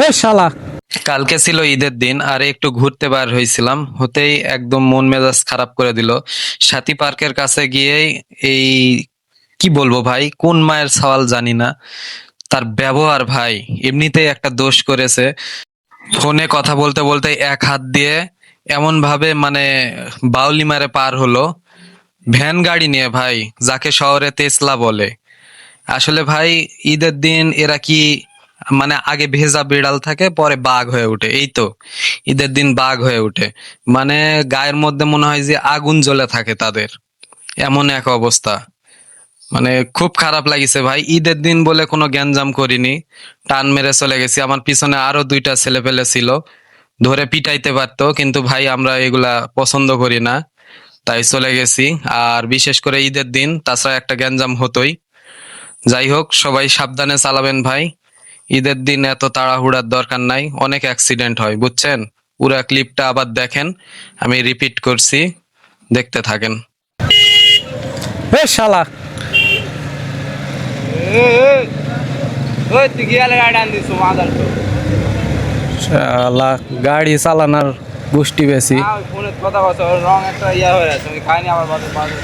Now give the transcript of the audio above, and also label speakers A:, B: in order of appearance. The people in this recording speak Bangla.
A: এ শালা।
B: কালকে ছিল ঈদের দিন আর একটু ঘুরতে বার হয়েছিলাম, হতেই একদম মন মেজাজ খারাপ করে দিল। সাথী পার্কের কাছে গিয়েই এই কি বলবো ভাই, কোন মায়ের সওয়াল জানি না, তার ব্যবহার ভাই এমনিতেই একটা দোষ করেছে। ফোনে কথা বলতে বলতে এক হাত দিয়ে এমন ভাবে মানে বাউলি মারে পার হলো, ভ্যান গাড়ি নিয়ে ভাই, যাকে শহরে তেসলা বলে। আসলে ভাই ঈদের দিন এরা কি মানে আগে ভেজা বিড়াল থাকে পরে বাঘ হয়ে ওঠে, এই তো ঈদের দিন বাঘ হয়ে ওঠে। মানে গায়ের মধ্যে মনে হয় যে আগুন জ্বলে থাকে তাদের, এমন এক অবস্থা। মানে খুব খারাপ লাগিছে ভাই, ঈদের দিন বলে কোনো গ্যাঞ্জাম করিনি, টান মেরে চলে গেছি। আমার পিছনে আরো দুইটা ছেলে পেলে ছিল, ধরে পিটাইতে পারতো, কিন্তু ভাই আমরা এগুলা পছন্দ করি না, তাই চলে গেছি। আর বিশেষ করে ঈদের দিন তাছাড়া একটা গ্যাঞ্জাম হতোই। যাই হোক, সবাই সাবধানে চালাবেন ভাই। ঈদের দিন এত তাড়াহুড়ার দরকার নাই, অনেক অ্যাক্সিডেন্ট হয় বুঝছেন। পুরা ক্লিপটা আবার দেখেন, আমি রিপিট করছি, দেখতে থাকেন।
A: এ শালা।
C: ওই তুই গিয়ালে গাড়ি আন দিস মাদার তো।
A: শালা গাড়ি চালানোর গোষ্ঠী বেশি।
C: ফোনে কথা কথা রং একটা ইয়া হয়ে আছে, আমি খাইনি আমার বাজে বাজে